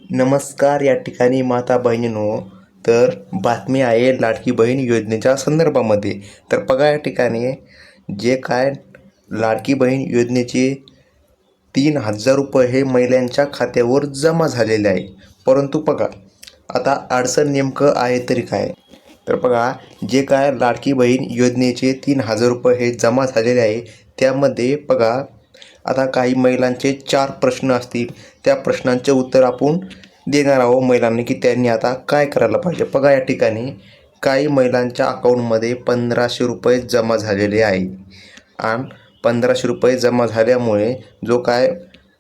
नमस्कार. या ठिकाणी माता बहिणींनो, तर बातमी आहे लाडकी बहीण योजनेच्या संदर्भामध्ये. तर बघा, या ठिकाणी जे काय लाडकी बहीण योजनेचे 3,000 रुपये हे महिलांच्या खात्यावर जमा झालेले आहे. परंतु बघा, आता अडचण नेमकं आहे तरी काय? तर बघा, जे काय लाडकी बहीण योजनेचे 3,000 रुपये हे जमा झालेले आहे, त्यामध्ये बघा, आता काही महिलांचे 4 प्रश्न असतील. त्या प्रश्नांचे उत्तर आपण देणार आहोत महिलांनी, की त्यांनी आता काय करायला पाहिजे. बघा, या ठिकाणी काही महिलांच्या अकाउंटमध्ये 1,500 रुपये जमा झालेले आहे आणि 1,500 रुपये जमा झाल्यामुळे जो काय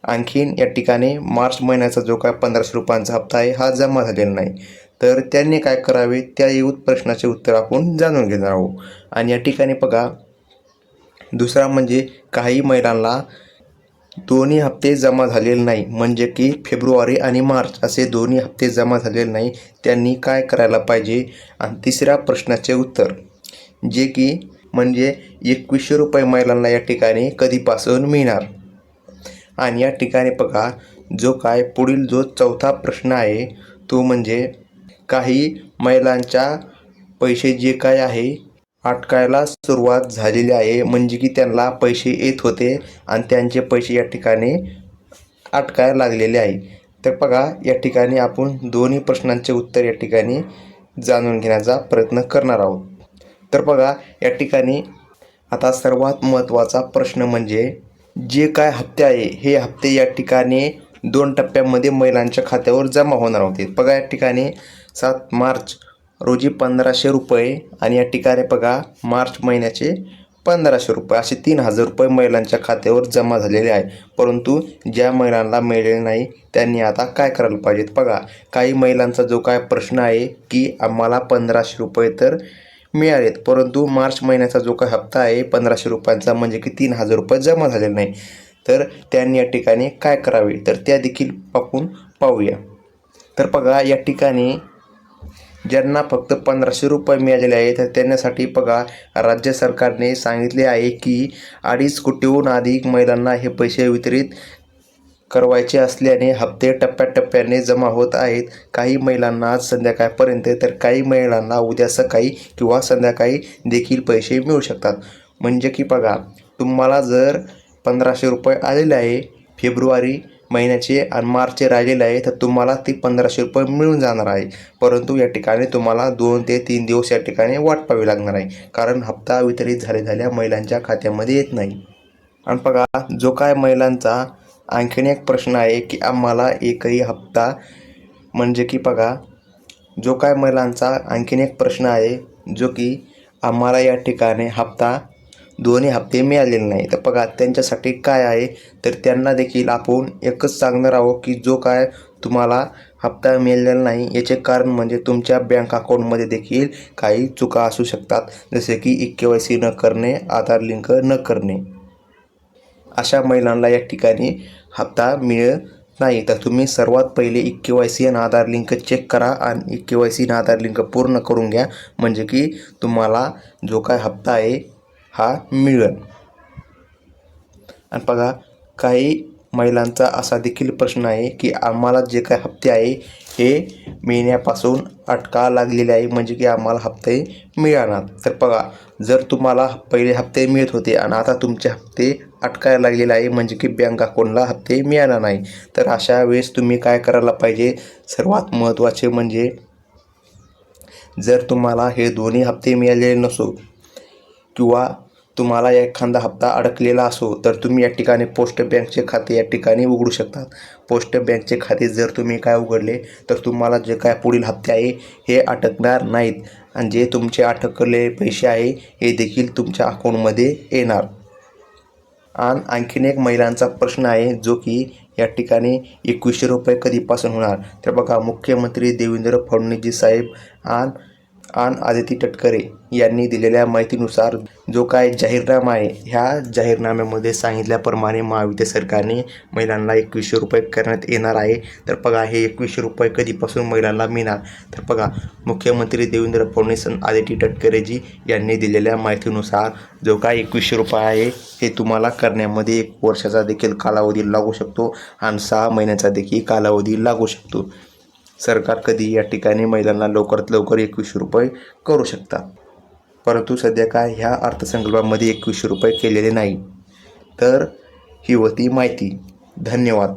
आणखीन या ठिकाणी मार्च महिन्याचा जो काय 1,500 रुपयांचा हप्ता आहे हा जमा झालेला नाही. तर त्यांनी काय करावे, त्या प्रश्नाचे उत्तर आपण जाणून घेणार आहोत. आणि या ठिकाणी बघा, दुसरा म्हणजे काही महिलांना दोन्ही हप्ते जमा झालेले नाही, म्हणजे की फेब्रुवारी आणि मार्च असे दोन्ही हप्ते जमा झालेले नाही. त्यांनी काय करायला पाहिजे. आणि तिसऱ्या प्रश्नाचे उत्तर, जे की म्हणजे 2,100 रुपये महिलांना या ठिकाणी कधीपासून मिळणार. आणि या ठिकाणी बघा, जो काय पुढील जो चौथा प्रश्न आहे तो म्हणजे काही महिलांच्या पैसे जे काय आहे अटकायला सुरुवात झालेली आहे, म्हणजे की त्यांना पैसे येत होते आणि त्यांचे पैसे या ठिकाणी अटकायला लागलेले आहे. तर बघा, या ठिकाणी आपण दोन्ही प्रश्नांचे उत्तर या ठिकाणी जाणून घेण्याचा प्रयत्न करणार आहोत. तर बघा, या ठिकाणी आता सर्वात महत्त्वाचा प्रश्न म्हणजे जे काय हप्ते आहे हे हप्ते या ठिकाणी 2 टप्प्यामध्ये महिलांच्या खात्यावर जमा होणार होते. बघा, या ठिकाणी 7 मार्च रोजी 1,500 रुपये आणि या ठिकाणी बघा मार्च महिन्याचे 1,500 रुपये असे 3,000 रुपये महिलांच्या खात्यावर जमा झालेले आहे. परंतु ज्या महिलांना मिळालेले नाही त्यांनी आता काय करायला पाहिजेत. बघा, काही महिलांचा जो काय प्रश्न आहे की आम्हाला 1,500 रुपये तर मिळालेत, परंतु मार्च महिन्याचा जो काय हप्ता आहे 1,500 रुपयांचा, म्हणजे की 3,000 रुपये जमा झालेले नाही. तर त्यांनी या ठिकाणी काय करावे, तर त्या देखील आपण पाहूया. तर बघा, या ठिकाणी ज्यांना फक्त 1,500 रुपये मिळालेले आहेत तर त्यांच्यासाठी बघा, राज्य सरकारने सांगितले आहे की 2.5 कोटीहून अधिक महिलांना हे पैसे वितरित करवायचे असल्याने हप्ते टप्प्याटप्प्याने जमा होत आहेत. काही महिलांना आज संध्याकाळपर्यंत तर काही महिलांना उद्या सकाळी किंवा संध्याकाळी देखील पैसे मिळू शकतात. म्हणजे की बघा, तुम्हाला जर 1,500 रुपये आलेले आहे फेब्रुवारी महिन्याचे आणि मार्चचे राहिलेले आहे, तर तुम्हाला ती 1,500 रुपये मिळून जाणार आहे. परंतु या ठिकाणी तुम्हाला 2 ते 3 दिवस या ठिकाणी वाट पाहावी लागणार आहे, कारण हप्ता वितरित झालेल्या महिलांच्या खात्यामध्ये येत नाही. आणि बघा, जो काय महिलांचा आणखीन एक प्रश्न आहे की आम्हाला एकही हप्ता, म्हणजे की बघा, जो काय महिलांचा आणखीन एक प्रश्न आहे जो की आम्हाला या ठिकाणी हप्ता दोन्ही हप्ते मिळालेले नाही. तर बघा, त्यांच्यासाठी काय आहे, तर त्यांना देखील आपण एकच सांगणार आहोत की जो काय तुम्हाला हप्ता मिळालेला नाही याचे कारण म्हणजे तुमच्या बँक अकाउंटमध्ये देखील काही चुका असू शकतात, जसे की KYC न करणे, आधार लिंक न करणे. अशा महिलांना या ठिकाणी हप्ता मिळत नाही. तर तुम्ही सर्वात पहिले KYC आणि आधार लिंक चेक करा आणि KYC आणि आधार लिंक पूर्ण करून घ्या, म्हणजे की तुम्हाला जो काय हप्ता आहे हा मिळेल. आणि बघा, काही महिलांचा असा देखील प्रश्न आहे की आम्हाला जे काय हप्ते आहे हे मिळण्यापासून अटका लागलेले आहे, म्हणजे की आम्हाला हप्ते मिळणार. तर बघा, जर तुम्हाला पहिले हप्ते मिळत होते आणि आता तुमचे हप्ते अटकायला लागलेले आहे, म्हणजे की बँक अकाउंटला हप्ते मिळणार नाही, तर अशा वेळेस तुम्ही काय करायला पाहिजे. सर्वात महत्त्वाचे म्हणजे जर तुम्हाला हे दोन्ही हप्ते मिळालेले नसो किंवा तुम्हाला एखादा हप्ता अडकलेला असो, तर तुम्ही या ठिकाणी पोस्ट बँकचे खाते या ठिकाणी उघडू शकतात. पोस्ट बँकचे खाते जर तुम्ही काय उघडले तर तुम्हाला जे काय पुढील हप्ते आहे हे अटकणार नाहीत आणि जे तुमचे अटकलेले पैसे आहे हे देखील तुमच्या अकाउंटमध्ये येणार. आणि आणखीन एक महिलांचा प्रश्न आहे जो की या ठिकाणी 2,100 रुपये कधीपासून होणार. तर बघा, मुख्यमंत्री देवेंद्र फडणवीसजी साहेब आणि आणि आदिती तटकरे यांनी दिलेल्या माहितीनुसार जो काय जाहीरनामा आहे, ह्या जाहीरनाम्यामध्ये सांगितल्याप्रमाणे महायुती सरकारने महिलांना 2100 रुपये करण्यात येणार आहे. तर बघा, हे 2100 रुपये कधीपासून महिलांना मिळणार? तर बघा, मुख्यमंत्री देवेंद्र फडणवीस आणि आदिती तटकरेजी यांनी दिलेल्या माहितीनुसार जो काय 2100 रुपये आहे, हे तुम्हाला करण्यामध्ये 1 वर्षाचा देखील कालावधी लागू शकतो आणि 6 महिन्याचा देखील कालावधी लागू शकतो. सरकार कधी या ठिकाणी महिलांना लवकरात लवकर 2100 रुपये करू शकतात. परंतु सध्या काय ह्या अर्थसंकल्पामध्ये 2100 रुपये केलेले नाही. तर ही होती माहिती. धन्यवाद.